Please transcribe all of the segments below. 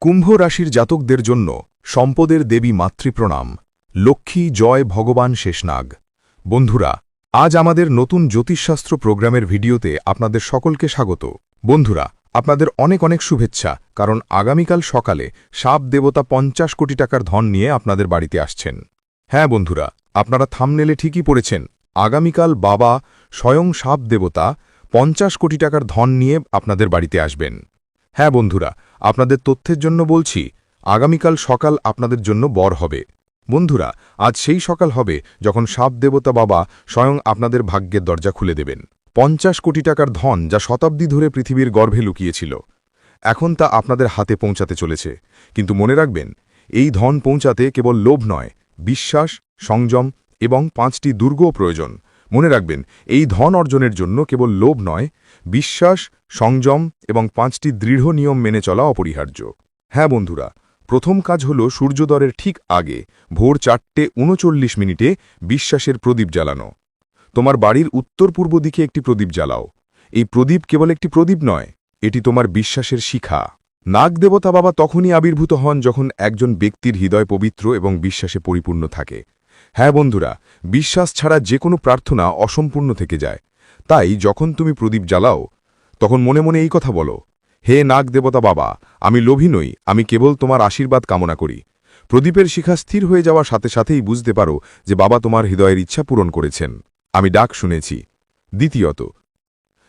কুম্ভ রাশির জাতকদের জন্য সম্পদের দেবী মাতৃপ্রণাম, লক্ষ্মী জয় ভগবান শেষনাগ। বন্ধুরা, আজ আমাদের নতুন জ্যোতিষশাস্ত্র প্রোগ্রামের ভিডিওতে আপনাদের সকলকে স্বাগত। বন্ধুরা, আপনাদের অনেক অনেক শুভেচ্ছা, কারণ আগামীকাল সকালে সাপ দেবতা 50 কোটি টাকার ধন নিয়ে আপনাদের বাড়িতে আসছেন। হ্যাঁ বন্ধুরা, আপনারা থাম্বনেলে ঠিকই পড়েছেন, আগামীকাল বাবা স্বয়ং সাপ দেবতা 50 কোটি টাকার ধন নিয়ে আপনাদের বাড়িতে আসবেন। হ্যাঁ বন্ধুরা, আপনাদের তথ্যের জন্য বলছি, আগামীকাল সকাল আপনাদের জন্য বর হবে। বন্ধুরা, আজ সেই সকাল হবে যখন সাপ দেবতা বাবা স্বয়ং আপনাদের ভাগ্যের দরজা খুলে দেবেন। 50 কোটি টাকার ধন, যা শতাব্দী ধরে পৃথিবীর গর্ভে লুকিয়েছিল, এখন তা আপনাদের হাতে পৌঁছাতে চলেছে। কিন্তু মনে রাখবেন, এই ধন পৌঁছাতে কেবল লোভ নয়, বিশ্বাস, সংযম এবং 5টি দুর্গও প্রয়োজন। মনে রাখবেন, এই ধন অর্জনের জন্য কেবল লোভ নয়, বিশ্বাস, সংযম এবং 5টি দৃঢ় নিয়ম মেনে চলা অপরিহার্য। হ্যাঁ বন্ধুরা, প্রথম কাজ হল সূর্যোদয়ের ঠিক আগে ভোর 4:39 বিশ্বাসের প্রদীপ জ্বালানো। তোমার বাড়ির উত্তর পূর্ব দিকে একটি প্রদীপ জ্বালাও। এই প্রদীপ কেবল একটি প্রদীপ নয়, এটি তোমার বিশ্বাসের শিখা। নাগ দেবতা বাবা তখনই আবির্ভূত হন যখন একজন ব্যক্তির হৃদয় পবিত্র এবং বিশ্বাসে পরিপূর্ণ থাকে। হ্যাঁ বন্ধুরা, বিশ্বাস ছাড়া যে কোনো প্রার্থনা অসম্পূর্ণ থেকে যায়। তাই যখন তুমি প্রদীপ জ্বালাও, তখন মনে মনে এই কথা বলো, হে নাগ দেবতা বাবা, আমি লোভী নই, আমি কেবল তোমার আশীর্বাদ কামনা করি। প্রদীপের শিখা স্থির হয়ে যাওয়ার সাথে সাথেই বুঝতে পারো যে বাবা তোমার হৃদয়ের ইচ্ছা পূরণ করেছেন। আমি ডাক শুনেছি। দ্বিতীয়ত,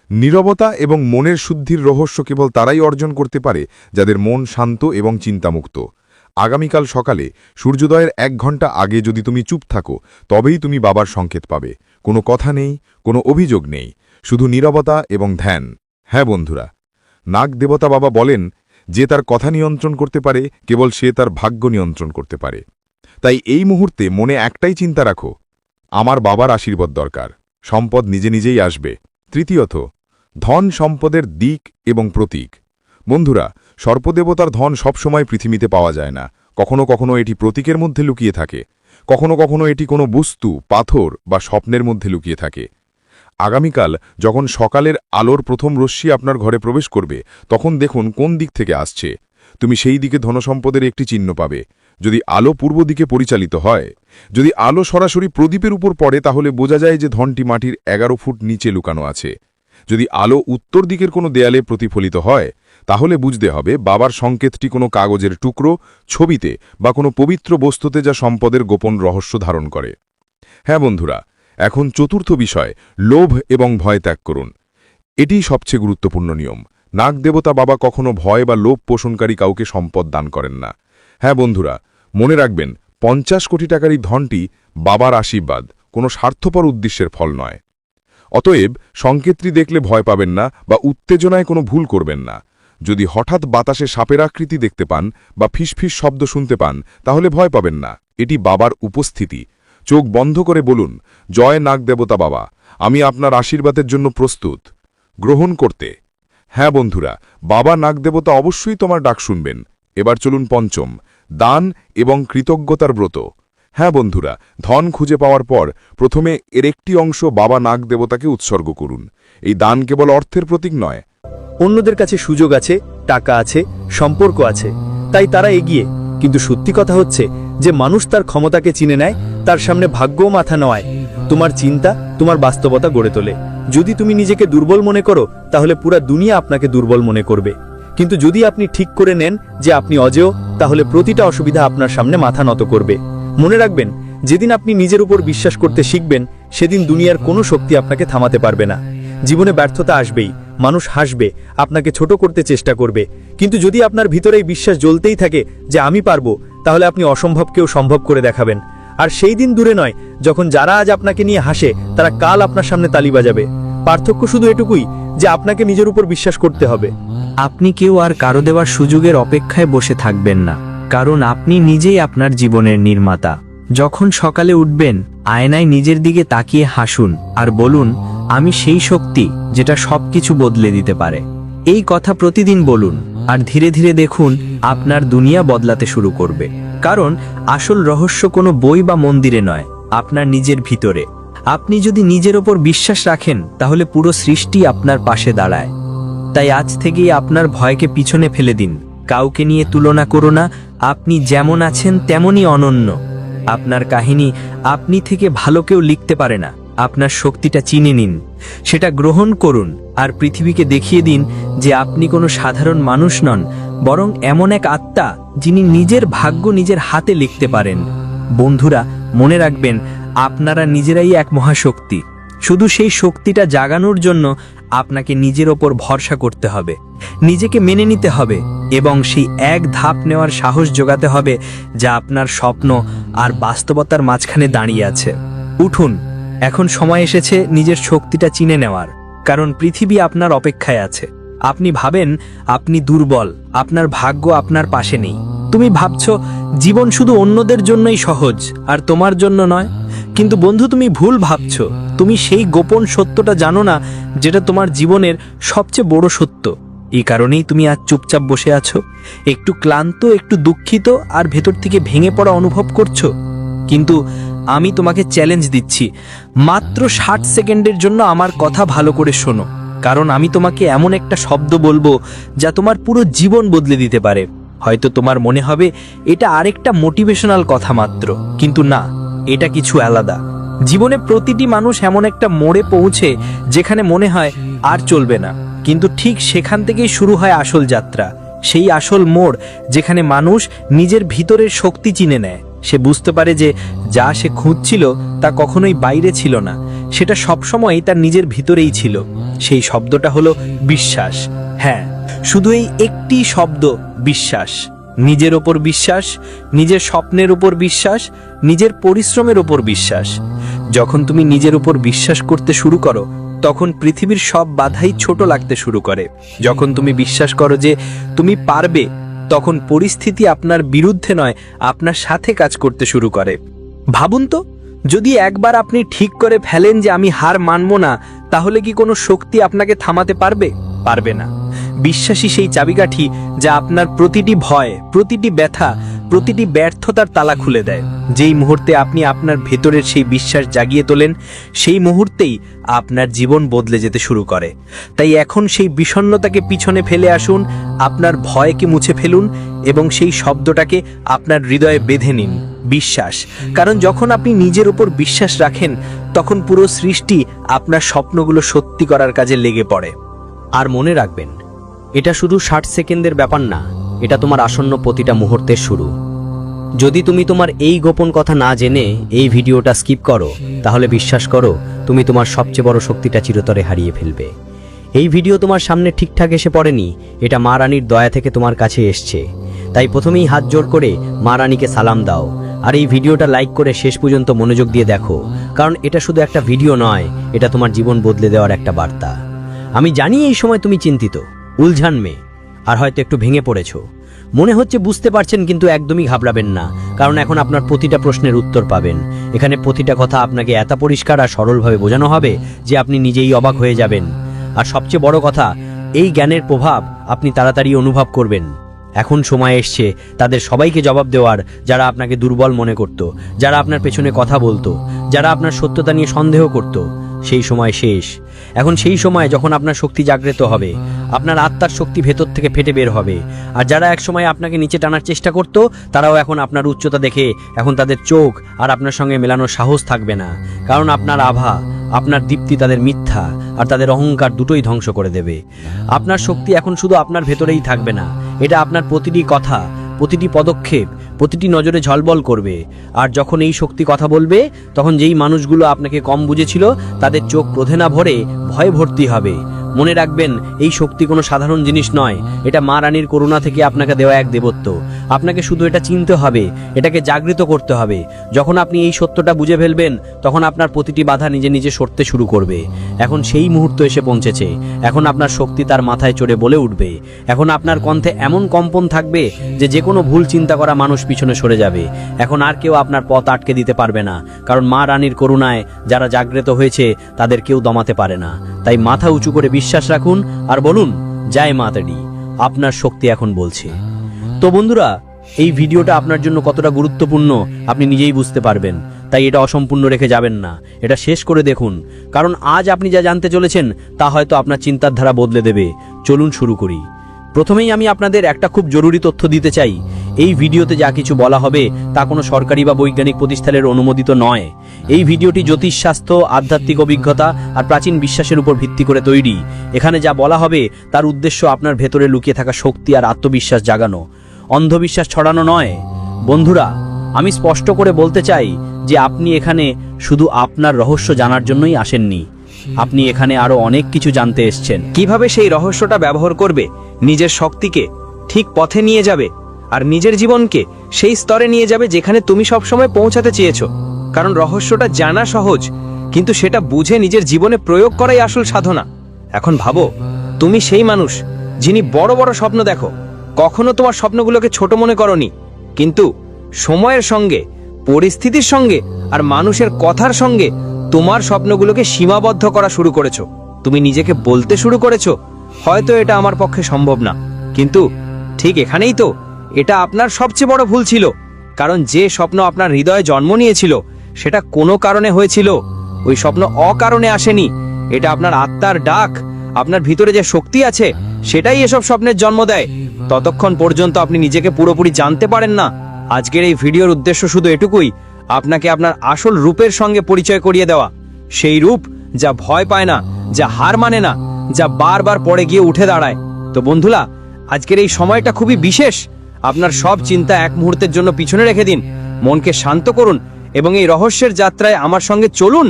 নীরবতা এবং মনের শুদ্ধির রহস্য কেবল তারাই অর্জন করতে পারে যাদের মন শান্ত এবং চিন্তামুক্ত। আগামীকাল সকালে সূর্যোদয়ের 1 ঘন্টা আগে যদি তুমি চুপ থাকো, তবেই তুমি বাবার সংকেত পাবে। কোনো কথা নেই, কোনো অভিযোগ নেই, শুধু নীরবতা এবং ধ্যান। হ্যাঁ বন্ধুরা, নাগ দেবতা বাবা বলেন, যে তার কথা নিয়ন্ত্রণ করতে পারে, কেবল সে তার ভাগ্য নিয়ন্ত্রণ করতে পারে। তাই এই মুহূর্তে মনে একটাই চিন্তা রাখো, আমার বাবার আশীর্বাদ দরকার, সম্পদ নিজে নিজেই আসবে। তৃতীয়ত, ধন সম্পদের দিক এবং প্রতীক। বন্ধুরা, সর্পদেবতার ধন সবসময় পৃথিবীতে পাওয়া যায় না। কখনো কখনো এটি প্রতীকের মধ্যে লুকিয়ে থাকে, কখনো কখনো এটি কোনো বস্তু, পাথর বা স্বপ্নের মধ্যে লুকিয়ে থাকে। আগামীকাল যখন সকালের আলোর প্রথম রশ্মি আপনার ঘরে প্রবেশ করবে, তখন দেখুন কোন দিক থেকে আসছে। তুমি সেই দিকে ধনসম্পদের একটি চিহ্ন পাবে। যদি আলো পূর্ব দিকে পরিচালিত হয়, যদি আলো সরাসরি প্রদীপের উপর পড়ে, তাহলে বোঝা যায় যে ধনটি মাটির 11 ফুট নিচে লুকানো আছে। যদি আলো উত্তর দিকের কোনো দেয়ালে প্রতিফলিত হয়, তাহলে বুঝতে হবে বাবার সংকেতটি কোনো কাগজের টুকরো, ছবিতে বা কোনো পবিত্র বস্তুতে, যা সম্পদের গোপন রহস্য ধারণ করে। হ্যাঁ বন্ধুরা, এখন চতুর্থ বিষয়, লোভ এবং ভয় ত্যাগ করুন। এটিই সবচেয়ে গুরুত্বপূর্ণ নিয়ম। নাগ দেবতা বাবা কখনো ভয় বা লোভ পোষণকারী কাউকে সম্পদ দান করেন না। হ্যাঁ বন্ধুরা, মনে রাখবেন, 50 কোটি টাকার এই ধনটি বাবার আশীর্বাদ, কোনো স্বার্থপর উদ্দেশ্যের ফল নয়। অতএব সংকেতটি দেখলে ভয় পাবেন না বা উত্তেজনায় কোনো ভুল করবেন না। যদি হঠাৎ বাতাসে সাপের আকৃতি দেখতে পান বা ফিসফিস শব্দ শুনতে পান, তাহলে ভয় পাবেন না, এটি বাবার উপস্থিতি। চোখ বন্ধ করে বলুন, জয় নাগ দেবতা বাবা, আমি আপনার আশীর্বাদের জন্য প্রস্তুত গ্রহণ করতে। হ্যাঁ বন্ধুরা, বাবা নাগ দেবতা অবশ্যই তোমার ডাক শুনবেন। এবার চলুন পঞ্চম, দান এবং কৃতজ্ঞতার ব্রত। হ্যাঁ বন্ধুরা, ধন খুঁজে পাওয়ার পর প্রথমে এর একটি অংশ বাবা নাগ দেবতাকে উৎসর্গ করুন। এই দান কেবল অর্থের প্রতীক নয়। অন্যদের কাছে সুযোগ আছে, টাকা আছে, সম্পর্ক আছে, তাই তারা এগিয়ে। কিন্তু সত্যি কথা হচ্ছে যে মানুষ তার ক্ষমতাকে চিনে নেয়, তার সামনে ভাগ্যও মাথা নয়। তোমার চিন্তা তোমার বাস্তবতা গড়ে তোলে। যদি তুমি নিজেকে দুর্বল মনে করো, তাহলে পুরা দুনিয়া আপনাকে দুর্বল মনে করবে। কিন্তু যদি আপনি ঠিক করে নেন যে আপনি অজেয়, তাহলে প্রতিটা অসুবিধা আপনার সামনে মাথা নত করবে। মনে রাখবেন, যেদিন আপনি নিজের উপর বিশ্বাস করতে শিখবেন, সেদিন দুনিয়ার কোনো শক্তি আপনাকে থামাতে পারবে না। জীবনে ব্যর্থতা আসবেই, মানুষ হাসবে, আপনাকে ছোট করতে চেষ্টা করবে, কিন্তু যদি আপনার ভিতরেই বিশ্বাস জ্বলতেই থাকে যে আমি পারবো, তাহলে আপনি অসম্ভবকেও সম্ভব করে দেখাবেন। আর সেই দিন দূরে নয়, যখন যারা আজ আপনাকে নিয়ে হাসে, তারা কাল আপনার সামনে তালি বাজাবে। পার্থক্য শুধু এটুকুই যে আপনাকে নিজের উপর বিশ্বাস করতে হবে। আপনি কেউ আর কারো দেওয়ার সুযোগের অপেক্ষায় বসে থাকবেন না, কারণ আপনি নিজেই আপনার জীবনের নির্মাতা। যখন সকালে উঠবেন, আয়নায় নিজের দিকে তাকিয়ে হাসুন আর বলুন, আমি সেই শক্তি যেটা সবকিছু বদলে দিতে পারে। এই কথা প্রতিদিন বলুন, আর ধীরে ধীরে দেখুন আপনার দুনিয়া বদলাতে শুরু করবে। কারণ আসল রহস্য কোনো বই বা মন্দিরে নয়, আপনার নিজের ভিতরে। আপনি যদি নিজের ওপর বিশ্বাস রাখেন, তাহলে পুরো সৃষ্টি আপনার পাশে দাঁড়ায়। তাই আজ থেকেই আপনার ভয়কে পিছনে ফেলে দিন, কাউকে নিয়ে তুলনা করো না, আপনি যেমন আছেন তেমনই অনন্য। আপনার কাহিনী আপনি থেকে ভালো কেউ লিখতে পারে না। আপনার শক্তিটা চিনে নিন, সেটা গ্রহণ করুন, আর পৃথিবীকে দেখিয়ে দিন যে আপনি কোনো সাধারণ মানুষ নন, বরং এমন এক আত্মা যিনি নিজের ভাগ্য নিজের হাতে লিখতে পারেন। বন্ধুরা, মনে রাখবেন, আপনারা নিজেরাই এক মহাশক্তি। শুধু সেই শক্তিটা জাগানোর জন্য আপনাকে নিজের ওপর ভরসা করতে হবে, নিজেকে মেনে নিতে হবে এবং সেই এক ধাপ নেওয়ার সাহস জোগাতে হবে যা আপনার স্বপ্ন আর বাস্তবতার মাঝখানে দাঁড়িয়ে আছে। উঠুন, এখন সময় এসেছে নিজের শক্তিটা চিনে নেওয়ার, কারণ পৃথিবী আপনার অপেক্ষায় আছে। আপনি ভাবেন আপনি দুর্বল, আপনার ভাগ্য আপনার পাশে নেই। তুমি ভাবছো জীবন শুধু অন্যদের জন্যই সহজ আর তোমার জন্য নয়। কিন্তু বন্ধু, তুমি ভুল ভাবছো। তুমি সেই গোপন সত্যটা জানো না যেটা তোমার জীবনের সবচেয়ে বড় সত্য। এই কারণেই তুমি আজ চুপচাপ বসে আছো, একটু ক্লান্ত, একটু দুঃখিত আর ভেতর থেকে ভেঙে পড়া অনুভব করছো। কিন্তু আমি তোমাকে চ্যালেঞ্জ দিচ্ছি, মাত্র 60 সেকেন্ডের জন্য আমার কথা ভালো করে শোনো, কারণ আমি তোমাকে এমন একটা শব্দ বলবো যা তোমার পুরো জীবন বদলে দিতে পারে। হয়তো তোমার মনে হবে এটা আরেকটা মোটিভেশনাল কথা মাত্র, কিন্তু না, এটা কিছু আলাদা। জীবনে প্রতিটি মানুষ এমন একটা মোড়ে পৌঁছে যেখানে মনে হয় আর চলবে না, কিন্তু ঠিক সেখান থেকেই শুরু হয় আসল যাত্রা। সেই আসল মোড় যেখানে মানুষ নিজের ভিতরের শক্তি চিনে নেয়। সে বুঝতে পারে যে যা সে খুঁজছিল তা কখনোই বাইরে ছিল না, সেটা সবসময়ই তার নিজের ভিতরেই ছিল। সেই শব্দটা হলো বিশ্বাস। হ্যাঁ, শুধু এই একটি শব্দ, বিশ্বাস। নিজের ওপর বিশ্বাস, নিজের স্বপ্নের উপর বিশ্বাস, নিজের পরিশ্রমের উপর বিশ্বাস। যখন তুমি নিজের উপর বিশ্বাস করতে শুরু করো, তখন পৃথিবীর সব বাধাই ছোট লাগতে শুরু করে। যখন তুমি বিশ্বাস করো যে তুমি পারবে, তখন পরিস্থিতি আপনার বিরুদ্ধে নয়, আপনার সাথে কাজ করতে শুরু করে। ভাবুন তো, যদি একবার আপনি ঠিক করে ফেলেন যে আমি হার মানব না, তাহলে কি কোনো শক্তি আপনাকে থামাতে পারবে? পারবে না। বিশ্বাসই সেই চাবিকাঠি যা আপনার প্রতিটি ভয়, প্রতিটি ব্যথা, প্রতিটি ব্যর্থতার তালা খুলে দেয়। যেই মুহূর্তে আপনি আপনার ভেতরের সেই বিশ্বাস জাগিয়ে তোলেন, সেই মুহূর্তেই আপনার জীবন বদলে যেতে শুরু করে। তাই এখন সেই বিষণ্ণতাকে পিছনে ফেলে আসুন, আপনার ভয়কে মুছে ফেলুন এবং সেই শব্দটাকে আপনার হৃদয়ে বেঁধে নিন, বিশ্বাস। কারণ যখন আপনি নিজের উপর বিশ্বাস রাখেন, তখন পুরো সৃষ্টি আপনার স্বপ্নগুলো সত্যি করার কাজে লেগে পড়ে। আর মনে রাখবেন, এটা শুধু 60 সেকেন্ডের ব্যাপার না, এটা তোমার আসন্ন প্রতিটা মুহূর্তের শুরু। যদি তুমি তোমার এই গোপন কথা না জেনে এই ভিডিওটা স্কিপ করো, তাহলে বিশ্বাস করো, তুমি তোমার সবচেয়ে বড় শক্তিটা চিরতরে হারিয়ে ফেলবে। এই ভিডিও তোমার সামনে ঠিকঠাক এসে পড়েনি, এটা মা রানীর দয়া থেকে তোমার কাছে এসছে। তাই প্রথমেই হাত জোড় করে মা রানীকে সালাম দাও, আর এই ভিডিওটা লাইক করে শেষ পর্যন্ত মনোযোগ দিয়ে দেখো, কারণ এটা শুধু একটা ভিডিও নয়, এটা তোমার জীবন বদলে দেওয়ার একটা বার্তা। আমি জানি এই সময় তুমি চিন্তিত, উলঝান মেয়ে, আর হয়তো একটু ভেঙে পড়েছ। মনে হচ্ছে বুঝতে পারছেন, কিন্তু একদমই ঘাবড়াবেন না, কারণ এখন আপনার প্রতিটা প্রশ্নের উত্তর পাবেন। এখানে প্রতিটা কথা আপনাকে এত পরিষ্কার আর সরলভাবে বোঝানো হবে যে আপনি নিজেই অবাক হয়ে যাবেন। আর সবচেয়ে বড় কথা, এই জ্ঞানের প্রভাব আপনি তাড়াতাড়ি অনুভব করবেন। এখন সময় এসছে তাদের সবাইকে জবাব দেওয়ার, যারা আপনাকে দুর্বল মনে করত, যারা আপনার পেছনে কথা বলতো, যারা আপনার সত্যতা নিয়ে সন্দেহ করত। সেই সময় শেষ। এখন সেই সময় যখন আপনার শক্তি জাগ্রত হবে, আপনার আত্মার শক্তি ভেতর থেকে ফেটে বের হবে। আর যারা একসময় আপনাকে নিচে টানার চেষ্টা করত, তারাও এখন আপনার উচ্চতা দেখে এখন তাদের চোখ আর আপনার সঙ্গে মেলানোর সাহস থাকবে না, কারণ আপনার আভা, আপনার দীপ্তি তাদের মিথ্যা আর তাদের অহংকার দুটোই ধ্বংস করে দেবে। আপনার শক্তি এখন শুধু আপনার ভেতরেই থাকবে না, এটা আপনার প্রতিটি কথা, প্রতিটি পদক্ষেপ, প্রতিটি নজরে ঝলবল করবে। আর যখন এই শক্তি কথা বলবে, তখন যেই মানুষগুলো আপনাকে কম বুঝেছিল, তাদের চোখ ক্রোধে না ভরে ভয়ে ভর্তি হবে। মনে রাখবেন, এই শক্তি কোনো সাধারণ জিনিস নয়, এটা মা রানীর করুণা থেকে আপনাকে দেওয়া এক দেবত্ব। আপনাকে শুধু এটা চিনতে হবে, এটাকে জাগৃত করতে হবে। যখন আপনি এই সত্যটা বুঝে ফেলবেন, তখন আপনার প্রতিটি বাধা নিজে নিজে সরতে শুরু করবে। এখন সেই মুহূর্ত এসে পৌঁছেছে। এখন আপনার শক্তি তার মাথায় চড়ে বলে উঠবে। এখন আপনার কণ্ঠে এমন কম্পন থাকবে যে কোনো ভুল চিন্তা করা মানুষ পিছনে সরে যাবে। এখন আর কেউ আপনার পথ আটকে দিতে পারবে না, কারণ মা রানীর করুণায় যারা জাগ্রত হয়েছে তাদের কেউ দমাতে পারে না। তাই মাথা উঁচু করে বিশ্বাস রাখুন আর বলুন, জয় মাতাডি, আপনার শক্তি এখন বলছে। তো বন্ধুরা, এই ভিডিওটা আপনার জন্য কতটা গুরুত্বপূর্ণ আপনি নিজেই বুঝতে পারবেন। তাই এটা অসম্পূর্ণ রেখে যাবেন না, এটা শেষ করে দেখুন, কারণ আজ আপনি যা জানতে চলেছেন তা হয়তো আপনার চিন্তার ধারা বদলে দেবে। চলুন শুরু করি। প্রথমেই আমি আপনাদের একটা খুব জরুরি তথ্য দিতে চাই। এই ভিডিওতে যা কিছু বলা হবে তা কোনো সরকারি বা বৈজ্ঞানিক প্রতিষ্ঠানের অনুমোদিত নয়। এই ভিডিওটি জ্যোতিষশাস্ত্র, আধ্যাত্মিক অভিজ্ঞতা আর প্রাচীন বিশ্বাসের উপর ভিত্তি করে তৈরি। এখানে যা বলা হবে তার উদ্দেশ্য আপনার ভেতরে লুকিয়ে থাকা শক্তি আর আত্মবিশ্বাস জাগানো, অন্ধবিশ্বাস ছড়ানো নয়। বন্ধুরা, আমি স্পষ্ট করে বলতে চাই যে আপনি এখানে শুধু আপনার রহস্য জানার জন্যই আসেননি। আপনি এখানে আরো অনেক কিছু জানতে এসেছেন। কিভাবে সেই রহস্যটা ব্যবহার করবে, নিজের শক্তিকে ঠিক পথে নিয়ে যাবে আর নিজের জীবনকে সেই স্তরে নিয়ে যাবে যেখানে তুমি সবসময় পৌঁছাতে চেয়েছো। কারণ রহস্যটা জানা সহজ, কিন্তু সেটা বুঝে নিজের জীবনে প্রয়োগ করাই আসল সাধনা। এখন ভাবো, তুমি সেই মানুষ যিনি বড় বড় স্বপ্ন দেখো, কখনো তোমার স্বপ্নগুলোকে ছোট মনে করনি, কিন্তু সময়ের সঙ্গে, পরিস্থিতির সঙ্গে আর মানুষের কথার সঙ্গে তোমার স্বপ্নগুলোকে সীমাবদ্ধ করা শুরু করেছো। তুমি নিজেকে বলতে শুরু করেছো, হয়তো এটা আমার পক্ষে সম্ভব না। কিন্তু ঠিক এখানেই তো এটা আপনার সবচেয়ে বড় ভুল ছিল। কারণ যে স্বপ্ন আপনার হৃদয়ে জন্ম নিয়েছিল সেটা কোনো কারণে হয়েছিল। ওই স্বপ্ন অকারণে আসেনি। এটা আপনার আত্মার ডাক। আপনার ভিতরে যে শক্তি আছে সেটাই এসব স্বপ্নের জন্ম দেয়। ততক্ষণ পর্যন্ত আপনি নিজেকে পুরোপুরি জানতে পারেন না। আজকের এই ভিডিওর উদ্দেশ্য শুধু এটুকুই, আপনাকে আপনার আসল রূপের সঙ্গে পরিচয় করিয়ে দেওয়া। সেই রূপ যা ভয় পায় না, যা হার মানে না, যা বারবার পড়ে গিয়ে উঠে দাঁড়ায়। তো বন্ধুরা, আজকের এই সময়টা খুবই বিশেষ। আপনার সব চিন্তা এক মুহূর্তের জন্য পিছনে রেখে দিন, মনকে শান্ত করুন এবং এই রহস্যের যাত্রায় আমার সঙ্গে চলুন।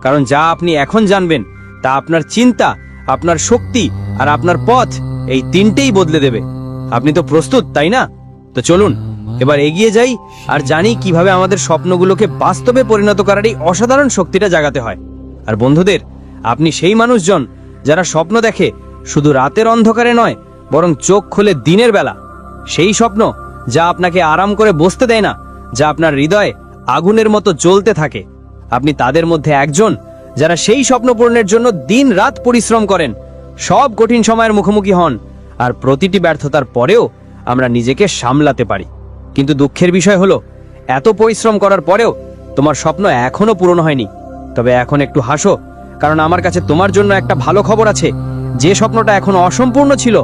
কারণ যা আপনি এখন জানবেন তা আপনার চিন্তা, আপনার শক্তি আর আপনার পথ, এই তিনটেই বদলে দেবে। আপনি তো প্রস্তুত, তাই না? তো চলুন এবার এগিয়ে যাই আর জানি কিভাবে আমাদের স্বপ্নগুলোকে বাস্তবে পরিণত করার এই অসাধারণ শক্তিটা জাগাতে হয়। আর বন্ধুদের, আপনি সেই মানুষজন যারা স্বপ্ন দেখে শুধু রাতের অন্ধকারে নয়, বরং চোখ খুলে দিনের বেলা। সেই স্বপ্ন যা আপনাকে আরাম করে বসতে দেয় না, যা আপনার হৃদয়ে আগুনের মতো জ্বলতে থাকে। আপনি তাদের মধ্যে একজন যারা সেই স্বপ্ন পূরণের জন্য দিন রাত পরিশ্রম করেন, সব কঠিন সময়ের মুখোমুখি হন, আর প্রতিটি ব্যর্থতার পরেও আমরা নিজেকে সামলাতে পারি। কিন্তু দুঃখের বিষয় হলো, এত পরিশ্রম করার পরেও তোমার স্বপ্ন এখনো পূরণ হয়নি। তবে এখন একটু হাসো, কারণ আমার কাছে তোমার জন্য একটা ভালো খবর আছে। যে স্বপ্নটা এখনো অসম্পূর্ণ ছিল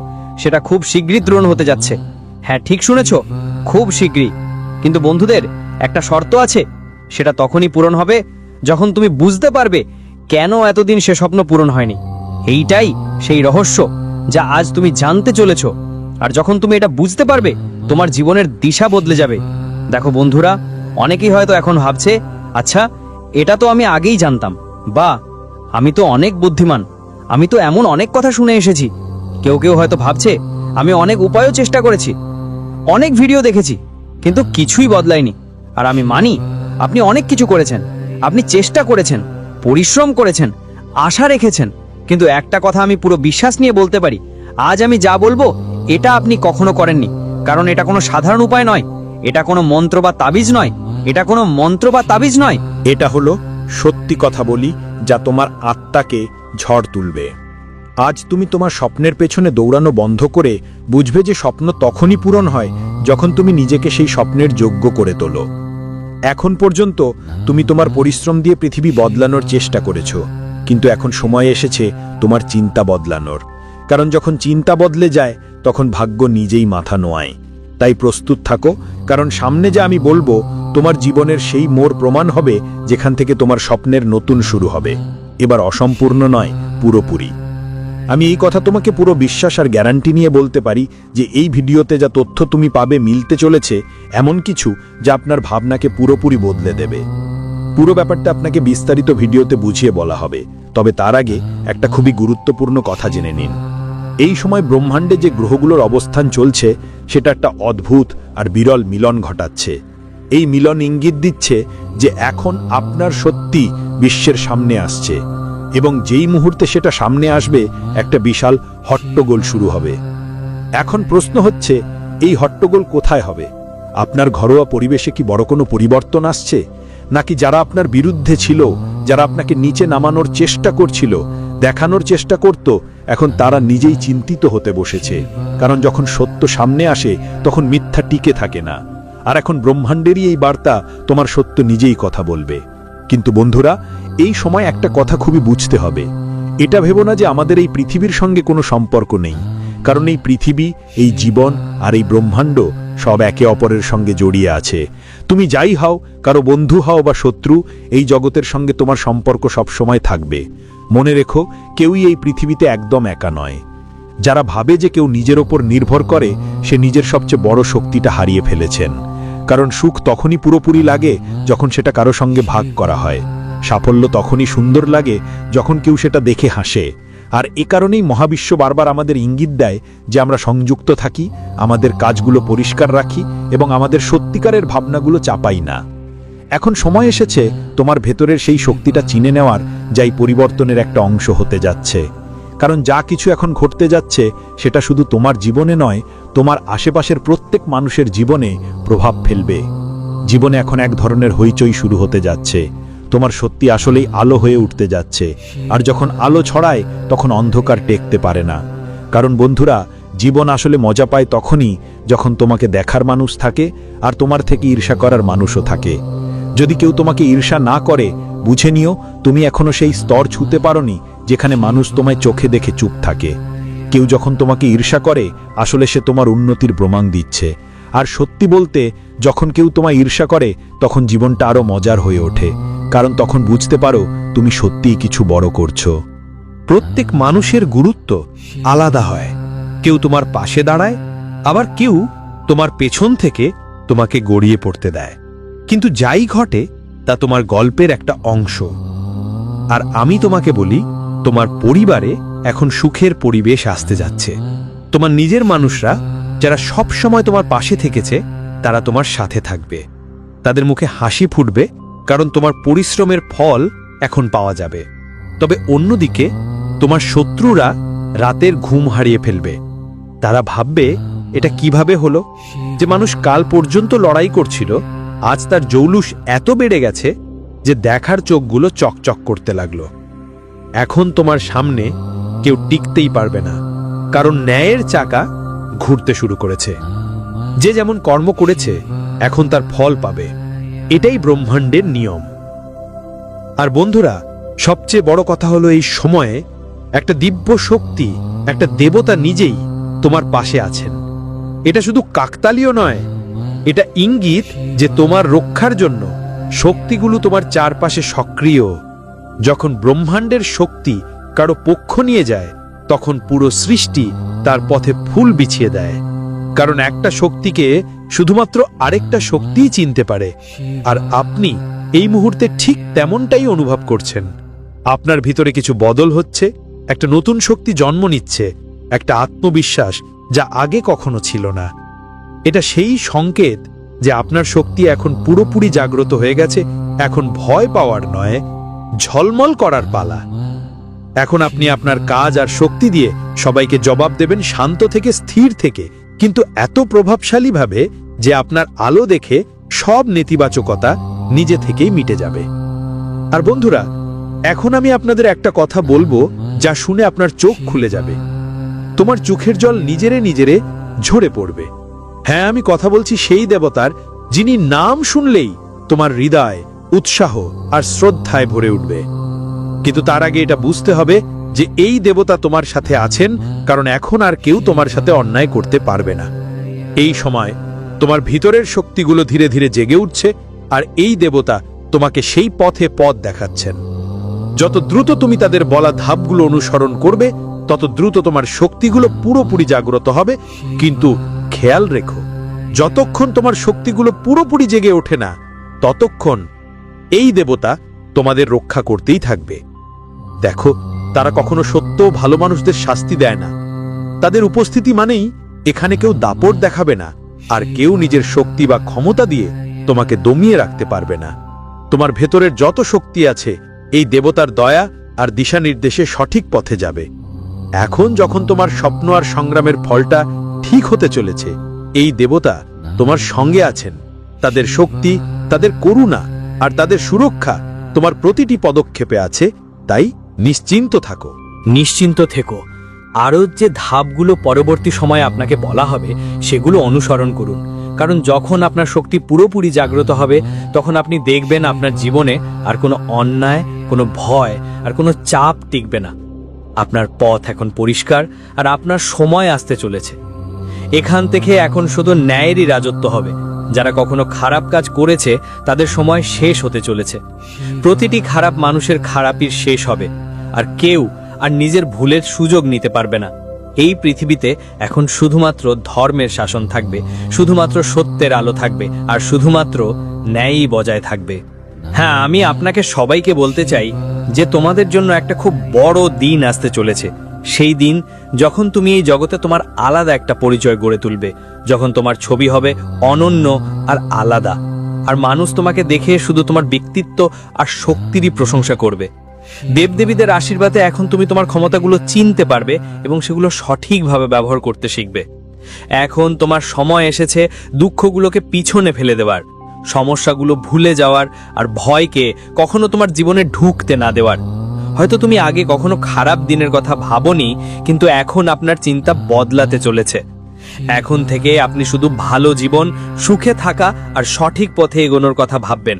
সেটা খুব শীঘ্রই পূরণ হতে যাচ্ছে। হ্যাঁ, ঠিক শুনেছো, খুব শীঘ্রই। কিন্তু বন্ধুদের, একটা শর্ত আছে। সেটা তখনই পূরণ হবে যখন তুমি বুঝতে পারবে কেন এতদিন সে স্বপ্ন পূরণ হয়নি। এইটাই সেই রহস্য যা আজ তুমি জানতে চলেছো। আর যখন তুমি এটা বুঝতে পারবে, তোমার জীবনের দিশা বদলে যাবে। দেখো বন্ধুরা, অনেকেই হয়তো এখন ভাবছে, আচ্ছা, এটা তো আমি আগেই জানতাম, বা আমি তো অনেক বুদ্ধিমান, আমি তো এমন অনেক কথা শুনে এসেছি। কেউ কেউ হয়তো ভাবছে, আমি অনেক উপায়ও চেষ্টা করেছি, অনেক ভিডিও দেখেছি, কিন্তু কিছুই বদলায়নি। আর আমি মানি, আপনি অনেক কিছু করেছেন, আপনি চেষ্টা করেছেন, পরিশ্রম করেছেন, আশা রেখেছেন। কিন্তু একটা কথা আমি পুরো বিশ্বাস নিয়ে বলতে পারি, আজ আমি যা বলবো এটা আপনি কখনো করেননি। কারণ এটা কোনো সাধারণ উপায় নয়, এটা কোনো মন্ত্র বা তাবিজ নয়, এটা কোনো মন্ত্র বা তাবিজ নয়। এটা হলো সত্যি কথা বলি, যা তোমার আত্মাকে ঝড় তুলবে। আজ তুমি তোমার স্বপ্নের পেছনে দৌড়ানো বন্ধ করে বুঝবে যে স্বপ্ন তখনই পূরণ হয় যখন তুমি নিজেকে সেই স্বপ্নের যোগ্য করে তোলো। এখন পর্যন্ত তুমি তোমার পরিশ্রম দিয়ে পৃথিবী বদলানোর চেষ্টা করেছো, কিন্তু এখন সময় এসেছে তোমার চিন্তা বদলানোর। কারণ যখন চিন্তা বদলে যায় তখন ভাগ্য নিজেই মাথা নোয়ায়। তাই প্রস্তুত থাকো, কারণ সামনে যা আমি বলবো তোমার জীবনের সেই মোড় প্রমাণ হবে যেখান থেকে তোমার স্বপ্নের নতুন শুরু হবে। এবার অসম্পূর্ণ নয়, পুরোপুরি। আমি এই কথা তোমাকে পুরো বিশ্বাস আর গ্যারান্টি নিয়ে বলতে পারি যে এই ভিডিওতে যা তথ্য তুমি পাবে মিলতে চলেছে এমন কিছু যা আপনার ভাবনাকে পুরোপুরি বদলে দেবে। পুরো ব্যাপারটা আপনাকে বিস্তারিত ভিডিওতে বুঝিয়ে বলা হবে, তবে তার আগে একটা খুবই গুরুত্বপূর্ণ কথা জেনে নিন। এই সময় ব্রহ্মাণ্ডে যে গ্রহগুলোর অবস্থান চলছে সেটা একটা অদ্ভুত আর বিরল মিলন ঘটাচ্ছে। এই মিলন ইঙ্গিত দিচ্ছে যে এখন আপনার সত্যি বিশ্বের সামনে আসছে, এবং যেই মুহূর্তে সেটা সামনে আসবে একটা বিশাল হট্টগোল শুরু হবে। এখন প্রশ্ন হচ্ছে, এই হট্টগোল কোথায় হবে? আপনার ঘরোয়া পরিবেশে কি বড় কোনো পরিবর্তন আসছে, নাকি যারা আপনার বিরুদ্ধে ছিল, যারা আপনাকে নিচে নামানোর চেষ্টা করছিল, দেখানোর চেষ্টা করত, এখন তারা নিজেই চিন্তিত হতে বসেছে? কারণ যখন সত্য সামনে আসে তখন মিথ্যা টিকে থাকে না। আর এখন ব্রহ্মাণ্ডেরই এই বার্তা, তোমার সত্য নিজেই কথা বলবে। কিন্তু বন্ধুরা, এই সময় একটা কথা খুবই বুঝতে হবে। এটা ভেবো না যে আমাদের এই পৃথিবীর সঙ্গে কোনো সম্পর্ক নেই। কারণ এই পৃথিবী, এই জীবন আর এই ব্রহ্মাণ্ড সব একে অপরের সঙ্গে জড়িয়ে আছে। তুমি যাই হও, কারো বন্ধু হও বা শত্রু, এই জগতের সঙ্গে তোমার সম্পর্ক সবসময় থাকবে। মনে রেখো, কেউই এই পৃথিবীতে একদম একা নয়। যারা ভাবে যে কেউ নিজের ওপর নির্ভর করে, সে নিজের সবচেয়ে বড় শক্তিটা হারিয়ে ফেলেছেন। কারণ সুখ তখনই পুরোপুরি লাগে যখন সেটা কারো সঙ্গে ভাগ করা হয়। সাফল্য তখনই সুন্দর লাগে যখন কেউ সেটা দেখে হাসে। আর এ কারণেই মহাবিশ্ব বারবার আমাদের ইঙ্গিত দেয় যে আমরা সংযুক্ত থাকি, আমাদের কাজগুলো পরিষ্কার রাখি এবং আমাদের সত্যিকারের ভাবনাগুলো চাপাই না। এখন সময় এসেছে তোমার ভেতরের সেই শক্তিটা চিনে নেওয়ার, যাই পরিবর্তনের একটা অংশ হতে যাচ্ছে। কারণ যা কিছু এখন ঘটতে যাচ্ছে সেটা শুধু তোমার জীবনে নয়, তোমার আশেপাশের প্রত্যেক মানুষের জীবনে প্রভাব ফেলবে। জীবনে এখন এক ধরনের হইচই শুরু হতে যাচ্ছে। তোমার সত্যি আসলেই আলো হয়ে উঠতে যাচ্ছে। আর যখন আলো ছড়ায় তখন অন্ধকার টেকতে পারে না। কারণ বন্ধুরা, জীবন আসলে মজা পায় তখনই যখন তোমাকে দেখার মানুষ থাকে আর তোমার থেকে ঈর্ষা করার মানুষও থাকে। যদি কেউ তোমাকে ঈর্ষা না করে, বুঝে নিও তুমি এখনো সেই স্তর ছুঁতে পারোনি যেখানে মানুষ তোমায় চোখে দেখে চুপ থাকে। কেউ যখন তোমাকে ঈর্ষা করে, আসলে সে তোমার উন্নতির প্রমাণ দিচ্ছে। আর সত্যি বলতে, যখন কেউ তোমায় ঈর্ষা করে তখন জীবনটা আরো মজার হয়ে ওঠে। কারণ তখন বুঝতে পারো তুমি সত্যিই কিছু বড় করছো। প্রত্যেক মানুষের গুরুত্ব আলাদা হয়। কেউ তোমার পাশে দাঁড়ায়, আবার কেউ তোমার পেছন থেকে তোমাকে গড়িয়ে পড়তে দেয়। কিন্তু যাই ঘটে তা তোমার গল্পের একটা অংশ। আর আমি তোমাকে বলি, তোমার পরিবারে এখন সুখের পরিবেশ আসতে যাচ্ছে। তোমার নিজের মানুষরা যারা সব সময় তোমার পাশে থেকেছে, তারা তোমার সাথে থাকবে। তাদের মুখে হাসি ফুটবে, কারণ তোমার পরিশ্রমের ফল এখন পাওয়া যাবে। তবে অন্যদিকে তোমার শত্রুরা রাতের ঘুম হারিয়ে ফেলবে। তারা ভাববে, এটা কিভাবে হলো যে মানুষ কাল পর্যন্ত লড়াই করছিল, আজ তার জৌলুস এত বেড়ে গেছে যে দেখার চোখগুলো চকচক করতে লাগলো। এখন তোমার সামনে কেউ টিকতেই পারবে না, কারণ ন্যায়ের চাকা ঘুরতে শুরু করেছে। যে যেমন কর্ম করেছে এখন তার ফল পাবে। এটাই ব্রহ্মাণ্ডের নিয়ম। আর বন্ধুরা, সবচেয়ে বড় কথা হলো, এই সময়ে একটা দিব্য শক্তি, একটা দেবতা নিজেই তোমার পাশে আছেন। এটা শুধু কাকতালীয় নয়, এটা ইঙ্গিত যে তোমার রক্ষার জন্য শক্তিগুলো তোমার চারপাশে সক্রিয়। যখন ব্রহ্মাণ্ডের শক্তি কারো পক্ষ নিয়ে যায়, তখন পুরো সৃষ্টি তার পথে ফুল বিছিয়ে দেয়। কারণ একটা শক্তিকে শুধুমাত্র আরেকটা শক্তিই চিনতে পারে। আর আপনি এই মুহূর্তে ঠিক তেমনটাই অনুভব করছেন। আপনার ভিতরে কিছু বদল হচ্ছে, একটা নতুন শক্তি জন্ম নিচ্ছে, একটা আত্মবিশ্বাস যা আগে কখনো ছিল না। এটা সেই সংকেত যে আপনার শক্তি এখন পুরোপুরি জাগ্রত হয়ে গেছে। এখন ভয় পাওয়ার নয়, ঝলমল করার পালা। এখন আপনি আপনার কাজ আর শক্তি দিয়ে সবাইকে জবাব দেবেন, শান্ত থেকে, স্থির থেকে, কিন্তু এত প্রভাবশালীভাবে যে আপনার আলো দেখে সব নেতিবাচকতা নিজে থেকেই মিটে যাবে। আর বন্ধুরা, এখন আমি আপনাদের একটা কথা বলবো যা শুনে আপনার চোখ খুলে যাবে। তোমার চোখের জল নিজেরে ঝরে পড়বে। হ্যাঁ, আমি কথা বলছি সেই দেবতার, যিনি নাম শুনলেই তোমার হৃদয় উৎসাহ আর শ্রদ্ধায় ভরে উঠবে। কিন্তু তার আগে এটা বুঝতে হবে যে এই দেবতা তোমার সাথে আছেন, কারণ এখন আর কেউ তোমার সাথে অন্যায় করতে পারবে না। এই সময় তোমার ভিতরের শক্তিগুলো ধীরে ধীরে জেগে উঠছে, আর এই দেবতা তোমাকে সেই পথ দেখাচ্ছেন। যত দ্রুত তুমি তাদের বলা ধাপগুলো অনুসরণ করবে, তত দ্রুত তোমার শক্তিগুলো পুরোপুরি জাগ্রত হবে। কিন্তু খেয়াল রেখো, যতক্ষণ তোমার শক্তিগুলো পুরোপুরি জেগে ওঠে না, ততক্ষণ এই দেবতা তোমাদের রক্ষা করতেই থাকবে। দেখো, তারা কখনো সত্য ও ভালো মানুষদের শাস্তি দেয় না। তাদের উপস্থিতি মানেই এখানে কেউ দাপট দেখাবে না, আর কেউ নিজের শক্তি বা ক্ষমতা দিয়ে তোমাকে দমিয়ে রাখতে পারবে না। তোমার ভেতরের যত শক্তি আছে, এই দেবতার দয়া আর দিশা নির্দেশে সঠিক পথে যাবে। এখন যখন তোমার স্বপ্ন আর সংগ্রামের ফলটা ঠিক হতে চলেছে, এই দেবতা তোমার সঙ্গে আছেন। তাদের শক্তি, তাদের করুণা আর তাদের সুরক্ষা তোমার প্রতিটি পদক্ষেপে আছে। তাই নিশ্চিন্ত থাকো। নিশ্চিন্ত থেকো। আরও যে ধাপগুলো পরবর্তী সময়ে আপনাকে বলা হবে, সেগুলো অনুসরণ করুন। কারণ যখন আপনার শক্তি পুরোপুরি জাগ্রত হবে, তখন আপনি দেখবেন আপনার জীবনে আর কোনো অন্যায়, কোনো ভয় আর কোনো চাপ টিকবে না। আপনার পথ এখন পরিষ্কার আর আপনার সময় আসতে চলেছে। এখান থেকে এখন শুধু ন্যায়েরই রাজত্ব হবে। যারা কখনো খারাপ কাজ করেছে তাদের সময় শেষ হতে চলেছে। প্রতিটি খারাপ মানুষের খারাপির শেষ হবে, আর কেউ আর নিজের ভুলের সুযোগ নিতে পারবে না। এই পৃথিবীতে এখন শুধুমাত্র ধর্মের শাসন থাকবে, শুধুমাত্র সত্যের আলো থাকবে, আর শুধুমাত্র ন্যায়ই বজায় থাকবে। হ্যাঁ, আমি আপনাকে সবাইকে বলতে চাই যে তোমাদের জন্য একটা খুব বড় দিন আসতে চলেছে। সেই দিন যখন তুমি এই জগতে তোমার আলাদা একটা পরিচয় গড়ে তুলবে, যখন তোমার ছবি হবে অনন্য আর আলাদা, আর মানুষ তোমাকে দেখে শুধু তোমার ব্যক্তিত্ব আর শক্তিরই প্রশংসা করবে। দেবদেবীদের আশীর্বাদে এখন তুমি তোমার ক্ষমতাগুলো চিনতে পারবে এবং সেগুলো সঠিকভাবে ব্যবহার করতে শিখবে। এখন তোমার সময় এসেছে দুঃখগুলোকে পিছনে ফেলে দেওয়ার, সমস্যাগুলো ভুলে যাওয়ার, আর ভয়কে কখনো তোমার জীবনে ঢুকতে না দেওয়ার। হয়তো তুমি আগে কখনো খারাপ দিনের কথা ভাবোনি, কিন্তু এখন আপনার চিন্তা বদলাতে চলেছে। এখন থেকে আপনি শুধু ভালো জীবন, সুখে থাকা আর সঠিক পথে এগোনোর কথা ভাববেন।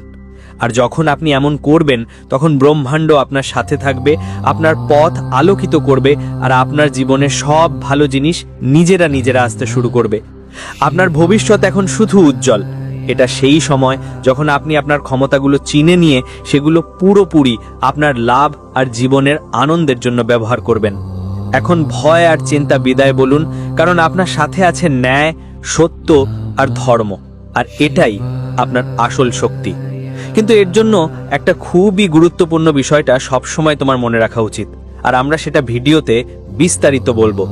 আর যখন আপনি এমন করবেন, তখন ব্রহ্মাণ্ড আপনার সাথে থাকবে, আপনার পথ আলোকিত করবে, আর আপনার জীবনে সব ভালো জিনিস নিজেরা আসতে শুরু করবে। আপনার ভবিষ্যৎ এখন শুধু উজ্জ্বল। এটা সেই সময় যখন আপনি আপনার ক্ষমতাগুলো চিনে নিয়ে সেগুলো পুরোপুরি আপনার লাভ আর জীবনের আনন্দের জন্য ব্যবহার করবেন। এখন ভয় আর চিন্তা বিদায় বলুন, কারণ আপনার সাথে আছে ন্যায়, সত্য আর ধর্ম, আর এটাই আপনার আসল শক্তি। কিন্তু এর জন্য একটা খুবই গুরুত্বপূর্ণ বিষয়টা সবসময় তোমার মনে রাখা উচিত, আর আমরা সেটা ভিডিওতে বিস্তারিত বলবো।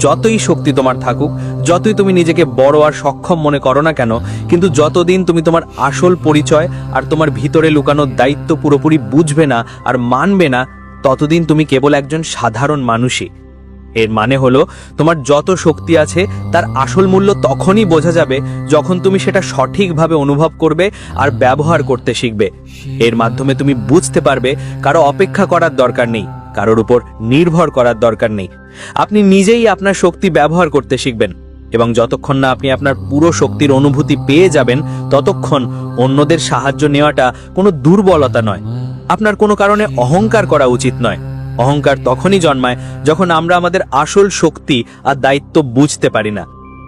যতই শক্তি তোমার থাকুক, যতই তুমি নিজেকে বড় আর সক্ষম মনে করো না কেন, কিন্তু যতদিন তুমি তোমার আসল পরিচয় আর তোমার ভিতরে লুকানো দায়িত্ব পুরোপুরি বুঝবে না আর মানবে না, ততদিন তুমি কেবল একজন সাধারণ মানুষই। এর মানে হলো তোমার যত শক্তি আছে তার আসল মূল্য তখনই বোঝা যাবে যখন তুমি সেটা সঠিকভাবে অনুভব করবে আর ব্যবহার করতে শিখবে। এর মাধ্যমে তুমি বুঝতে পারবে কারো অপেক্ষা করার দরকার নেই, কারোর উপর নির্ভর করার দরকার নেই। আপনি নিজেই আপনার শক্তি ব্যবহার করতে শিখবেন, এবং যতক্ষণ না আপনি আপনার পুরো শক্তির অনুভূতি পেয়ে যাবেন, ততক্ষণ অন্যদের সাহায্য নেওয়াটা কোনো দুর্বলতা নয়। আপনার কোনো কারণে অহংকার করা উচিত নয়। অহংকার তখনই জন্মায় যখন আমরা আমাদের আসল শক্তি আর দায়িত্ব বুঝতে পারি না।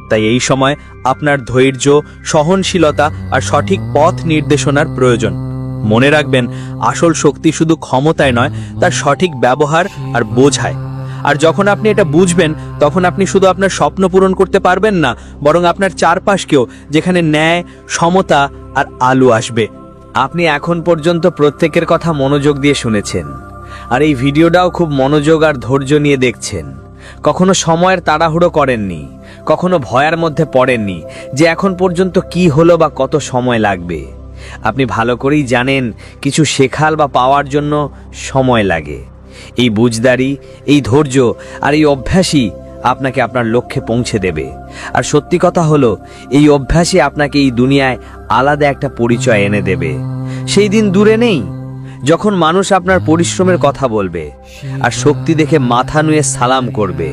তাই এই সময় আপনার ধৈর্য, সহনশীলতা আর সঠিক পথ নির্দেশনার প্রয়োজন। মনে রাখবেন, আসল শক্তি শুধু ক্ষমতায় নয়, তার সঠিক ব্যবহার আর বোঝায়। আর যখন আপনি এটা বুঝবেন, তখন আপনি শুধু আপনার স্বপ্ন পূরণ করতে পারবেন না, বরং আপনার চারপাশকেও, যেখানে ন্যায়, সমতা আর আলো আসবে। আপনি এখন পর্যন্ত প্রত্যেকের কথা মনোযোগ দিয়ে শুনেছেন, আর এই ভিডিওটাও খুব মনোযোগ আর ধৈর্য নিয়ে দেখছেন। কখনো সময়ের তাড়াহুড়ো করেননি, কখনো ভয়ের মধ্যে পড়েননি যে এখন পর্যন্ত কি হলো বা কত সময় লাগবে। আপনি ভালো করেই জানেন, কিছু শেখার বা পাওয়ার জন্য সময় লাগে। এই বুঝদারি, এই ধৈর্য আর এই অভ্যাসই আপনাকে আপনার লক্ষ্যে পৌঁছে দেবে। আর সত্যি কথা হলো, এই অভ্যাসই আপনাকে এই দুনিয়ায় আলাদা একটা পরিচয় এনে দেবে। সেই দিন দূরে নেই যখন মানুষ আপনার পরিশ্রমের কথা বলবে আর শক্তি দেখে মাথা নুয়ে সালাম করবে।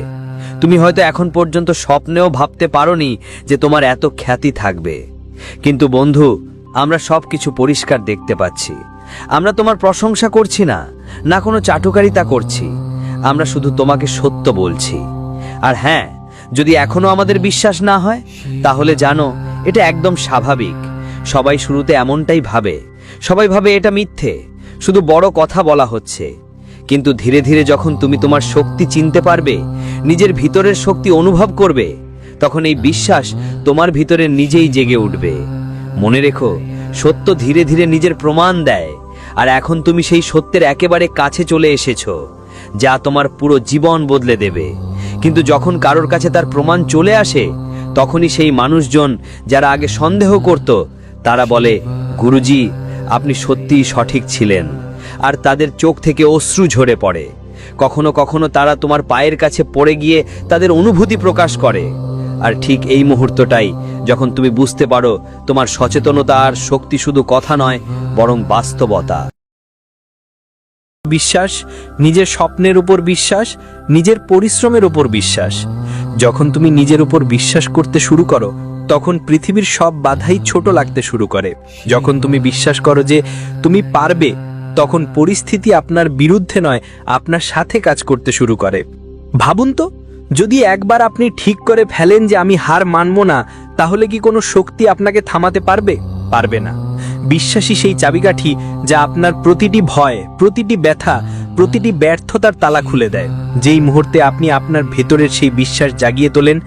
তুমি হয়তো এখন পর্যন্ত স্বপ্নেও ভাবতে পারোনি যে তোমার এত খ্যাতি থাকবে। কিন্তু বন্ধু, আমরা সবকিছু পরিষ্কার দেখতে পাচ্ছি। আমরা তোমার প্রশংসা করছি না, না কোনো চাটুকারিতা করছি। আমরা শুধু তোমাকে সত্য বলছি। আর হ্যাঁ, যদি এখনো আমাদের বিশ্বাস না হয়, তাহলে জানো এটা একদম স্বাভাবিক। সবাই শুরুতে এমনটাই ভাবে। সবাই ভাবে এটা মিথ্যে, শুধু বড় কথা বলা হচ্ছে। কিন্তু ধীরে ধীরে যখন তুমি তোমার শক্তি চিনতে পারবে, নিজের ভিতরের শক্তি অনুভব করবে, তখন এই বিশ্বাস তোমার ভিতরে নিজেই জেগে উঠবে। মনে রেখো, সত্য ধীরে ধীরে নিজের প্রমাণ দেয়, আর এখন তুমি সেই সত্যের একেবারে কাছে চলে এসেছো, যা তোমার পুরো জীবন বদলে দেবে। কিন্তু যখন কারোর কাছে তার প্রমাণ চলে আসে, তখনই সেই মানুষজন যারা আগে সন্দেহ করত, তারা বলে, গুরুজি, আপনি সত্যিই সঠিক ছিলেন। আর তাদের চোখ থেকে অশ্রু ঝরে পড়ে। কখনো কখনো তারা তোমার পায়ের কাছে পড়ে গিয়ে তাদের অনুভূতি প্রকাশ করে। আর ঠিক এই মুহূর্তটাই যখন তুমি বুঝতে পারো তোমার সচেতনতা আর শক্তি শুধু কথা নয়, বরং বাস্তবতা। বিশ্বাস, নিজের স্বপ্নের উপর বিশ্বাস, নিজের পরিশ্রমের উপর বিশ্বাস। যখন তুমি নিজের উপর বিশ্বাস করতে শুরু করো, তখন পৃথিবীর সব বাধাই ছোট লাগতে শুরু করে। যখন তুমি বিশ্বাস করো যে তুমি পারবে, তখন পরিস্থিতি আপনার বিরুদ্ধে নয়, আপনার সাথে কাজ করতে শুরু করে। ভাবুন তো, যদি একবার আপনি ঠিক করে ফেলেন যে আমি হার মানব না, তাহলে কি কোনো শক্তি আপনাকে থামাতে পারবে? পারবে না। বিশ্বাসী সেই চাবিকাঠি যা আপনার প্রতিটি ভয়, প্রতিটি ব্যথা, প্রতিটি ব্যর্থতার তালা খুলে দেয়। যেই মুহূর্তে আপনি আপনার ভেতরের সেই বিশ্বাস জাগিয়ে তোলেন,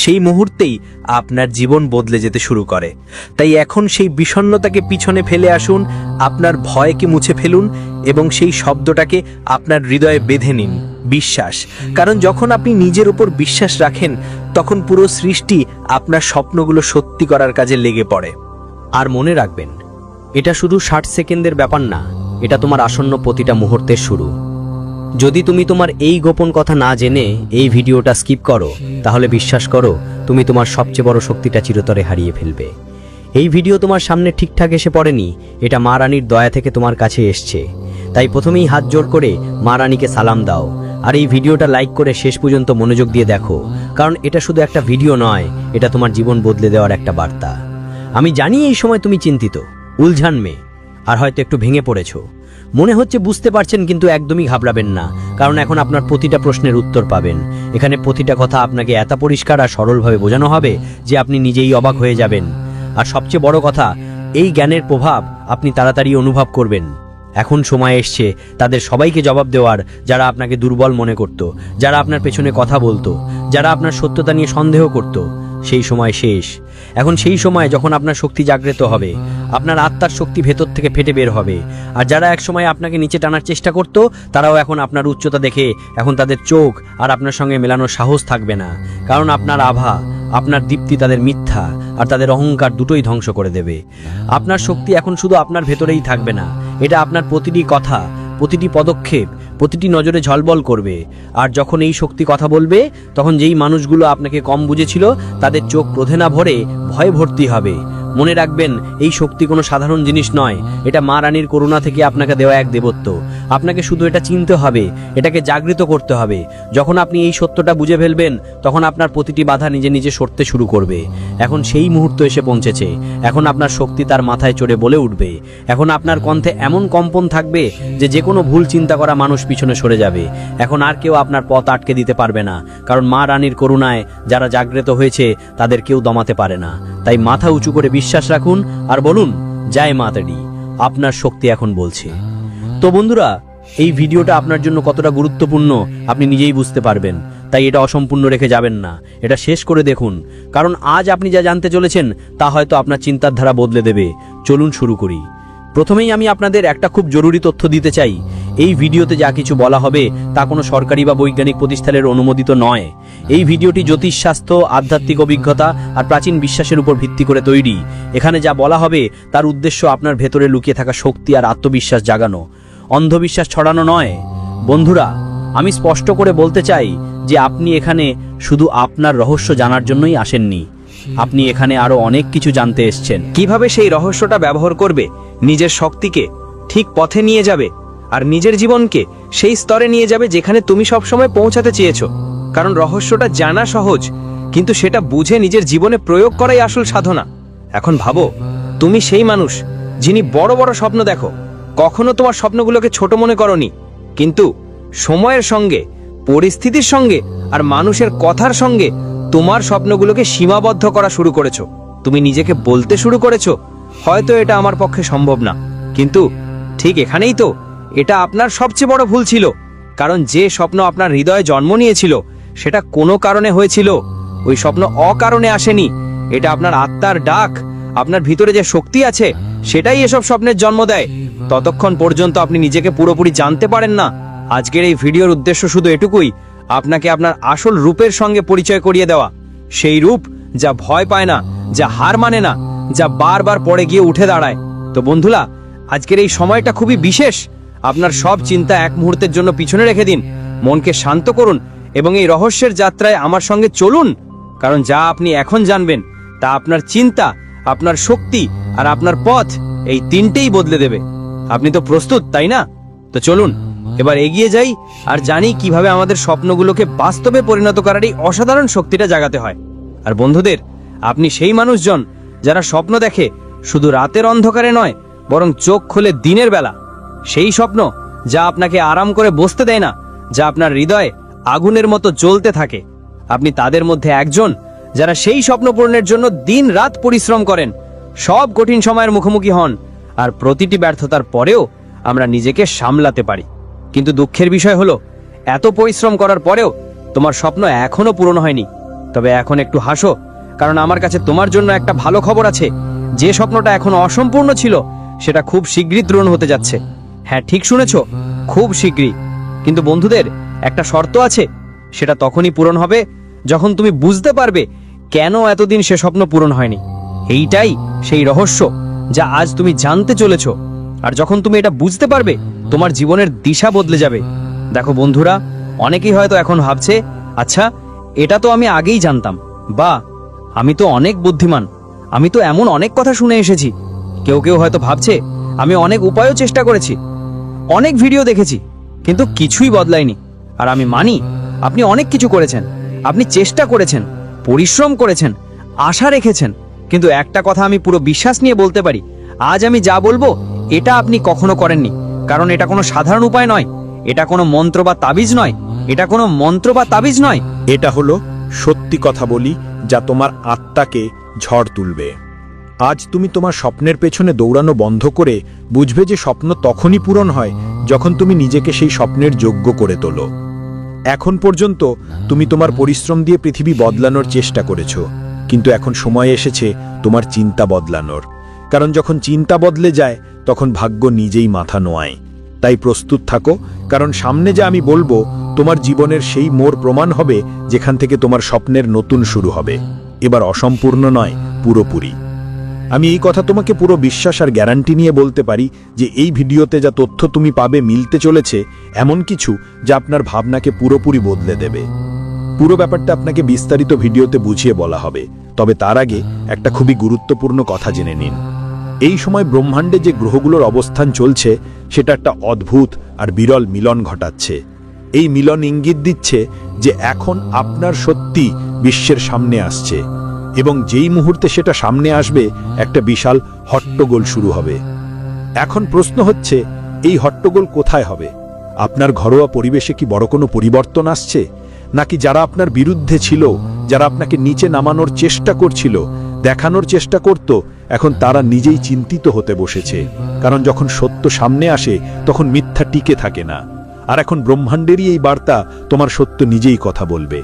সেই মুহূর্তেই আপনার জীবন বদলে যেতে শুরু করে। তাই এখন সেই বিষণ্ণতাকে পিছনে ফেলে আসুন, আপনার ভয়কে মুছে ফেলুন এবং সেই শব্দটাকে আপনার হৃদয়ে বেঁধে নিন, বিশ্বাস। কারণ যখন আপনি নিজের উপর বিশ্বাস রাখেন, তখন পুরো সৃষ্টি আপনার স্বপ্নগুলো সত্যি করার কাজে লেগে পড়ে। আর মনে রাখবেন, এটা শুধু 60 সেকেন্ডের ব্যাপার না, এটা তোমার আসন্ন প্রতিটা মুহূর্তের শুরু। যদি তুমি তোমার এই গোপন কথা না জেনে এই ভিডিওটা স্কিপ করো, তাহলে বিশ্বাস করো, তুমি তোমার সবচেয়ে বড় শক্তিটা চিরতরে হারিয়ে ফেলবে। এই ভিডিও তোমার সামনে ঠিকঠাক এসে পড়েনি, এটা মা রানীর দয়া থেকে তোমার কাছে এসছে। তাই প্রথমেই হাত জোড় করে মা রানীকে সালাম দাও, আর এই ভিডিওটা লাইক করে শেষ পর্যন্ত মনোযোগ দিয়ে দেখো, কারণ এটা শুধু একটা ভিডিও নয়, এটা তোমার জীবন বদলে দেওয়ার একটা বার্তা। আমি জানি এই সময় তুমি চিন্তিত, উলঝান মেয়ে, আর হয়তো একটু ভেঙে পড়েছো। মনে হচ্ছে বুঝতে পারছেন, কিন্তু একদমই ঘাবড়াবেন না, কারণ এখন আপনার প্রতিটা প্রশ্নের উত্তর পাবেন। এখানে প্রতিটা কথা আপনাকে এত পরিষ্কার আর সরলভাবে বোঝানো হবে যে আপনি নিজেই অবাক হয়ে যাবেন। আর সবচেয়ে বড় কথা, এই জ্ঞানের প্রভাব আপনি তাড়াতাড়ি অনুভব করবেন। এখন সময় এসছে তাদের সবাইকে জবাব দেওয়ার, যারা আপনাকে দুর্বল মনে করত, যারা আপনার পেছনে কথা বলতো, যারা আপনার সত্যতা নিয়ে সন্দেহ করত। সেই সময় শেষ। এখন সেই সময় যখন আপনার শক্তি জাগ্রত হবে, আপনার আত্মার শক্তি ভেতর থেকে ফেটে বের হবে। আর যারা একসময় আপনাকে নিচে টানার চেষ্টা করত, তারাও এখন আপনার উচ্চতা দেখে এখন তাদের চোখ আর আপনার সঙ্গে মেলানোর সাহস থাকবে না। কারণ আপনার আভা, আপনার দীপ্তি তাদের মিথ্যা আর তাদের অহংকার দুটোই ধ্বংস করে দেবে। আপনার শক্তি এখন শুধু আপনার ভেতরেই থাকবে না, এটা আপনার প্রতিটি কথা, প্রতিটি পদক্ষেপ, প্রতিটি নজরে ঝলবল করবে। আর যখন এই শক্তি কথা বলবে, তখন যেই মানুষগুলো আপনাকে কম বুঝেছিল, তাদের চোখ ক্রোধে না ভরে ভয়ে ভর্তি হবে। মনে রাখবেন, এই শক্তি কোনো সাধারণ জিনিস নয়, এটা মা রানীর করুণা থেকে আপনাকে দেওয়া এক দেবত্ব। আপনাকে শুধু এটা চিনতে হবে, এটাকে জাগৃত করতে হবে। যখন আপনি এই সত্যটা বুঝে ফেলবেন, তখন আপনার প্রতিটি বাধা নিজে নিজে সরতে শুরু করবে। এখন সেই মুহূর্ত এসে পৌঁছেছে। এখন আপনার শক্তি তার মাথায় চড়ে বলে উঠবে। এখন আপনার কণ্ঠে এমন কম্পন থাকবে যে কোনো ভুল চিন্তা করা মানুষ পিছনে সরে যাবে। এখন আর কেউ আপনার পথ আটকে দিতে পারবে না, কারণ মা রানীর করুণায় যারা জাগ্রত হয়েছে তাদের কেউ দমাতে পারে না। তাই মাথা উঁচু করে বিশ্বাস রাখুন আর বলুন, জয় মাতারি, আপনার শক্তি এখন বলছে। তো বন্ধুরা, এই ভিডিওটা আপনার জন্য কতটা গুরুত্বপূর্ণ আপনি নিজেই বুঝতে পারবেন। তাই এটা অসম্পূর্ণ রেখে যাবেন না, এটা শেষ করে দেখুন, কারণ আজ আপনি যা জানতে চলেছেন তা হয়তো আপনার চিন্তার ধারা বদলে দেবে। চলুন শুরু করি। প্রথমেই আমি আপনাদের একটা খুব জরুরি তথ্য দিতে চাই। এই ভিডিওতে যা কিছু বলা হবে তা কোনো সরকারি বা বৈজ্ঞানিক প্রতিষ্ঠানের অনুমোদিত নয়। এই ভিডিওটি জ্যোতিষশাস্ত্র, আধ্যাত্মিক অভিজ্ঞতা আর প্রাচীন বিশ্বাসের উপর ভিত্তি করে তৈরি। এখানে যা বলা হবে তার উদ্দেশ্য আপনার ভেতরে লুকিয়ে থাকা শক্তি আর আত্মবিশ্বাস জাগানো, অন্ধবিশ্বাস ছড়ানো নয়। বন্ধুরা, আমি স্পষ্ট করে বলতে চাই যে আপনি এখানে শুধু আপনার রহস্য জানার জন্যই আসেননি। আপনি এখানে আরো অনেক কিছু জানতে এসেছেন। কিভাবে সেই রহস্যটা ব্যবহার করবে, নিজের শক্তিকে ঠিক পথে নিয়ে যাবে আর নিজের জীবনকে সেই স্তরে নিয়ে যাবে যেখানে তুমি সবসময় পৌঁছাতে চেয়েছো। কারণ রহস্যটা জানা সহজ, কিন্তু সেটা বুঝে নিজের জীবনে প্রয়োগ করাই আসল সাধনা। এখন ভাবো, তুমি সেই মানুষ যিনি বড় বড় স্বপ্ন দেখো, কখনো তোমার স্বপ্নগুলোকে ছোট মনে করনি, কিন্তু সময়ের সঙ্গে, পরিস্থিতির সঙ্গে আর মানুষের কথার সঙ্গে তোমার স্বপ্নগুলোকে সীমাবদ্ধ করা শুরু করেছো। তুমি নিজেকে বলতে শুরু করেছো, হয়তো এটা আমার পক্ষে সম্ভব না। কিন্তু ঠিক এখানেই তো এটা আপনার সবচেয়ে বড় ভুল ছিল। কারণ যে স্বপ্ন আপনার হৃদয়ে জন্ম নিয়েছিল সেটা কোনো কারণে হয়েছিল, ওই স্বপ্ন অকারণে আসেনি। এটা আপনার আত্মার ডাক, আপনার ভিতরে যে শক্তি আছে সেটাই এসব স্বপ্নের জন্ম দেয়। ততক্ষণ পর্যন্ত আপনি নিজেকে পুরোপুরি জানতে পারেন না। আজকের এই ভিডিওর উদ্দেশ্য শুধু এটুকুই, আপনাকে আপনার আসল রূপের সঙ্গে পরিচয় করিয়ে দেওয়া। সেই রূপ যা ভয় পায় না, যা হার মানে না, যা বারবার পড়ে গিয়ে উঠে দাঁড়ায়। তো বন্ধুরা, আজকের এই সময়টা খুবই বিশেষ। আপনার সব চিন্তা এক মুহূর্তের জন্য পিছনে রেখে দিন, মনকে শান্ত করুন এবং এই রহস্যের যাত্রায় আমার সঙ্গে চলুন। কারণ যা আপনি এখন জানবেন তা আপনার চিন্তা, আপনার শক্তি আর আপনার পথ, এই তিনটেই বদলে দেবে। আপনি তো প্রস্তুত, তাই না? তো চলুন এবার এগিয়ে যাই আর জানি কিভাবে আমাদের স্বপ্নগুলোকে বাস্তবে পরিণত করার এই অসাধারণ শক্তিটা জাগাতে হয়। আর বন্ধুদের, আপনি সেই মানুষজন যারা স্বপ্ন দেখে শুধু রাতের অন্ধকারে নয়, বরং চোখ খোলে দিনের বেলা। সেই স্বপ্ন যা আপনাকে আরাম করে বসতে দেয় না, যা আপনার হৃদয়ে আগুনের মতো জ্বলতে থাকে। আপনি তাদের মধ্যে একজন যারা সেই স্বপ্ন পূরণের জন্য দিন রাত পরিশ্রম করেন, সব কঠিন সময়ের মুখোমুখি হন, আর প্রতিটি ব্যর্থতার পরেও আমরা নিজেকে সামলাতে পারি। কিন্তু দুঃখের বিষয় হলো, এত পরিশ্রম করার পরেও তোমার স্বপ্ন এখনো পূরণ হয়নি। তবে এখন একটু হাসো, কারণ আমার কাছে তোমার জন্য একটা ভালো খবর আছে। যে স্বপ্নটা এখনো অসম্পূর্ণ ছিল, সেটা খুব শীঘ্রই পূরণ হতে যাচ্ছে। হ্যাঁ, ঠিক শুনেছ, খুব শীঘ্রই। কিন্তু বন্ধুদের, একটা শর্ত আছে, সেটা তখনই পূরণ হবে যখন তুমি বুঝতে পারবে কেন এতদিন সে স্বপ্ন পূরণ হয়নি। এইটাই সেই রহস্য যা আজ তুমি জানতে চলেছ। আর যখন তুমি এটা বুঝতে পারবে, তোমার জীবনের দিশা বদলে যাবে। দেখো বন্ধুরা, অনেকেই হয়তো এখন ভাবছে, আচ্ছা, এটা তো আমি আগেই জানতাম, বা আমি তো অনেক বুদ্ধিমান, আমি তো এমন অনেক কথা শুনে এসেছি। কেউ কেউ হয়তো ভাবছে, আমি অনেক উপায়ও চেষ্টা করেছি, অনেক ভিডিও দেখেছি, কিন্তু কিছুই বদলায়নি। আর আমি মানি, আপনি অনেক কিছু করেছেন, আপনি চেষ্টা করেছেন, পরিশ্রম করেছেন, আশা রেখেছেন। কিন্তু একটা কথা আমি পুরো বিশ্বাস নিয়ে বলতে পারি, আজ আমি যা বলবো এটা আপনি কখনো করেননি। কারণ এটা কোনো সাধারণ উপায় নয়, এটা কোনো মন্ত্র বা তাবিজ নয়, এটা কোনো মন্ত্র বা তাবিজ নয়। এটা হলো সত্যি কথা বলি, যা তোমার আত্মাকে ঝড় তুলবে। আজ তুমি তোমার স্বপ্নের পেছনে দৌড়ানো বন্ধ করে বুঝবে যে স্বপ্ন তখনই পূরণ হয় যখন তুমি নিজেকে সেই স্বপ্নের যোগ্য করে তোলো। এখন পর্যন্ত তুমি তোমার পরিশ্রম দিয়ে পৃথিবী বদলানোর চেষ্টা করেছো, কিন্তু এখন সময় এসেছে তোমার চিন্তা বদলানোর। কারণ যখন চিন্তা বদলে যায়, তখন ভাগ্য নিজেই মাথা নোয়ায়। তাই প্রস্তুত থাকো, কারণ সামনে যা আমি বলবো তোমার জীবনের সেই মোড় প্রমাণ হবে যেখান থেকে তোমার স্বপ্নের নতুন শুরু হবে। এবার অসম্পূর্ণ নয়, পুরোপুরি। আমি এই কথা তোমাকে পুরো বিশ্বাস আর গ্যারান্টি নিয়ে বলতে পারি যে এই ভিডিওতে যা তথ্য তুমি পাবে মিলতে চলেছে এমন কিছু যা আপনার ভাবনাকে পুরোপুরি বদলে দেবে। পুরো ব্যাপারটা আপনাকে বিস্তারিত ভিডিওতে বুঝিয়ে বলা হবে, তবে তার আগে একটা খুবই গুরুত্বপূর্ণ কথা জেনে নিন। এই সময় ব্রহ্মাণ্ডে যে গ্রহগুলোর অবস্থান চলছে, সেটা একটা অদ্ভুত আর বিরল মিলন ঘটাচ্ছে। এই মিলন ইঙ্গিত দিচ্ছে যে এখন আপনার সত্যি বিশ্বের সামনে আসছে, এবং যেই মুহূর্তে সেটা সামনে আসবে, একটা বিশাল হট্টগোল শুরু হবে। এখন প্রশ্ন হচ্ছে, এই হট্টগোল কোথায় হবে? আপনার ঘরোয়া পরিবেশে কি বড় কোনো পরিবর্তন আসছে, নাকি যারা আপনার বিরুদ্ধে ছিল, যারা আপনাকে নিচে নামানোর চেষ্টা করছিল, দেখানোর চেষ্টা করত, এখন তারা নিজেই চিন্তিত হতে বসেছে? কারণ যখন সত্য সামনে আসে, তখন মিথ্যা টিকে থাকে না। আর এখন ব্রহ্মাণ্ডেরই এই বার্তা, তোমার সত্য নিজেই কথা বলবে।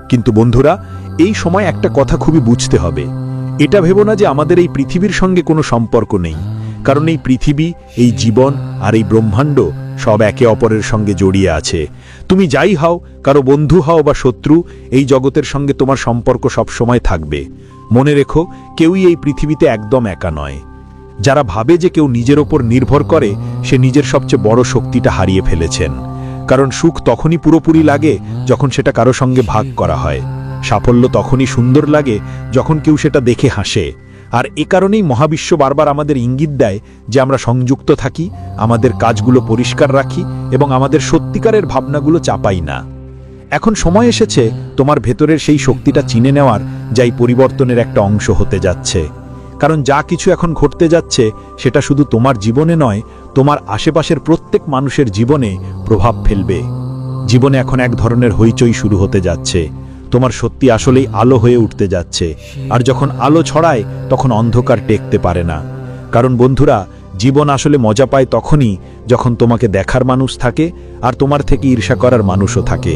কিন্তু বন্ধুরা, এই সময় একটা কথা খুবই বুঝতে হবে। এটা ভেবো না যে আমাদের এই পৃথিবীর সঙ্গে কোনো সম্পর্ক নেই, কারণ এই পৃথিবী, এই জীবন আর এই ব্রহ্মাণ্ড সব একে অপরের সঙ্গে জড়িয়ে আছে। তুমি যাই হও, কারো বন্ধু হও বা শত্রু, এই জগতের সঙ্গে তোমার সম্পর্ক সবসময় থাকবে। মনে রেখো, কেউই এই পৃথিবীতে একদম একা নয়। যারা ভাবে যে কেউ নিজের ওপর নির্ভর করে, সে নিজের সবচেয়ে বড় শক্তিটা হারিয়ে ফেলেছেন। কারণ সুখ তখনই পুরোপুরি লাগে যখন সেটা কারো সঙ্গে ভাগ করা হয়। সাফল্য তখনই সুন্দর লাগে যখন কেউ সেটা দেখে হাসে। আর এ কারণেই মহাবিশ্ব বারবার আমাদের ইঙ্গিত দেয় যে আমরা সংযুক্ত থাকি, আমাদের কাজগুলো পরিষ্কার রাখি এবং আমাদের সত্যিকারের ভাবনাগুলো চাপাই না। এখন সময় এসেছে তোমার ভেতরের সেই শক্তিটা চিনে নেওয়ার, যাই পরিবর্তনের একটা অংশ হতে যাচ্ছে। কারণ যা কিছু এখন ঘটতে যাচ্ছে, সেটা শুধু তোমার জীবনে নয়, তোমার আশেপাশের প্রত্যেক মানুষের জীবনে প্রভাব ফেলবে। জীবনে এখন এক ধরনের হইচই শুরু হতে যাচ্ছে। তোমার সত্যি আসলেই আলো হয়ে উঠতে যাচ্ছে। আর যখন আলো ছড়ায়, তখন অন্ধকার টেকতে পারে না। কারণ বন্ধুরা, জীবন আসলে মজা পায় তখনই যখন তোমাকে দেখার মানুষ থাকে আর তোমার থেকে ঈর্ষা করার মানুষও থাকে।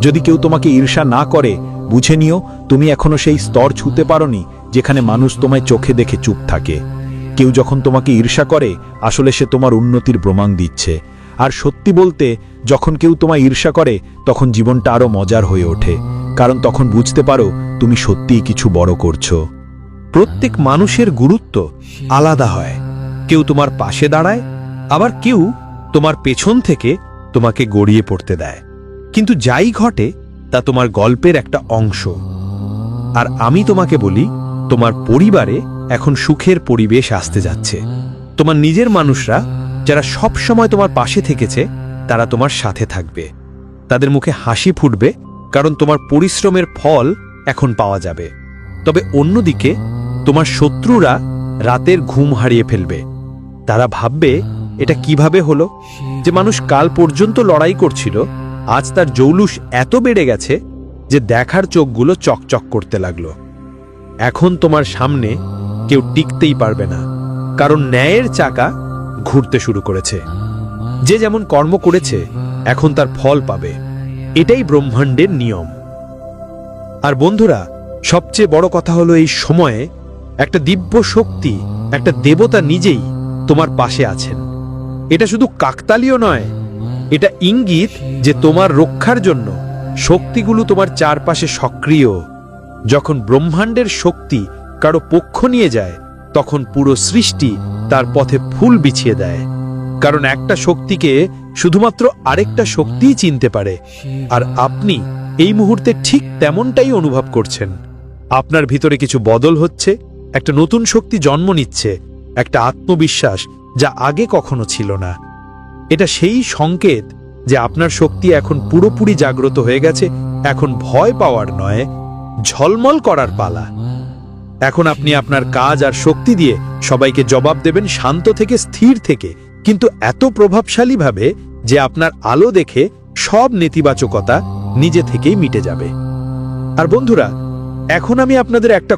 যদি কেউ তোমাকে ঈর্ষা না করে, বুঝে নিও তুমি এখনো সেই স্তর ছুঁতে পারোনি যেখানে মানুষ তোমায় চোখে দেখে চুপ থাকে। কেউ যখন তোমাকে ঈর্ষা করে, আসলে সে তোমার উন্নতির প্রমাণ দিচ্ছে। আর সত্যি বলতে, যখন কেউ তোমায় ঈর্ষা করে, তখন জীবনটা আরো মজার হয়ে ওঠে। কারণ তখন বুঝতে পারো তুমি সত্যিই কিছু বড় করছো। প্রত্যেক মানুষের গুরুত্ব আলাদা হয়। কেউ তোমার পাশে দাঁড়ায়, আবার কেউ তোমার পেছন থেকে তোমাকে গড়িয়ে পড়তে দেয়। কিন্তু যাই ঘটে, তা তোমার গল্পের একটা অংশ। আর আমি তোমাকে বলি, তোমার পরিবারে এখন সুখের পরিবেশ আসতে যাচ্ছে। তোমার নিজের মানুষরা, যারা সব সময় তোমার পাশে থেকেছে, তারা তোমার সাথে থাকবে। তাদের মুখে হাসি ফুটবে, কারণ তোমার পরিশ্রমের ফল এখন পাওয়া যাবে। তবে অন্যদিকে তোমার শত্রুরা রাতের ঘুম হারিয়ে ফেলবে। তারা ভাববে এটা কিভাবে হলো যে মানুষ কাল পর্যন্ত লড়াই করছিল, আজ তার জৌলুস এত বেড়ে গেছে যে দেখার চোখগুলো চকচক করতে লাগলো। এখন তোমার সামনে কেউ টিকতেই পারবে না, কারণ ন্যায়ের চাকা ঘুরতে শুরু করেছে। যে যেমন কর্ম করেছে এখন তার ফল পাবে, এটাই ব্রহ্মাণ্ডের নিয়ম। আর বন্ধুরা, সবচেয়ে বড় কথা হলো এই সময়ে একটা দিব্য শক্তি, একটা দেবতা নিজেই তোমার পাশে আছেন। এটা শুধু কাকতালীয় নয়, এটা ইঙ্গিত যে তোমার রক্ষার জন্য শক্তিগুলো তোমার চারপাশে সক্রিয়। যখন ব্রহ্মাণ্ডের শক্তি কারো পক্ষ নিয়ে যায়, তখন পুরো সৃষ্টি তার পথে ফুল বিছিয়ে দেয়। কারণ একটা শক্তিকে শুধুমাত্র আরেকটা শক্তিই চিনতে পারে। আর আপনি এই মুহূর্তে ঠিক তেমনটাই অনুভব করছেন। আপনার ভিতরে কিছু বদল হচ্ছে, একটা নতুন শক্তি জন্ম নিচ্ছে, একটা আত্মবিশ্বাস যা আগে কখনো ছিল না। এটা সেই সংকেত যে আপনার শক্তি এখন পুরোপুরি জাগ্রত হয়ে গেছে। এখন ভয় পাওয়ার নয়, ঝলমল করার পালা। এখন আপনি আপনার কাজ আর শক্তি দিয়ে সবাইকে জবাব দেবেন, শান্ত থেকে, স্থির থেকে, কিন্তু এত প্রভাবশালীভাবে যে আপনার আলো দেখে সব নেতিবাচকতা নিজে থেকেই মিটে যাবে। আর বন্ধুরা, এখন আমি আপনাদের একটা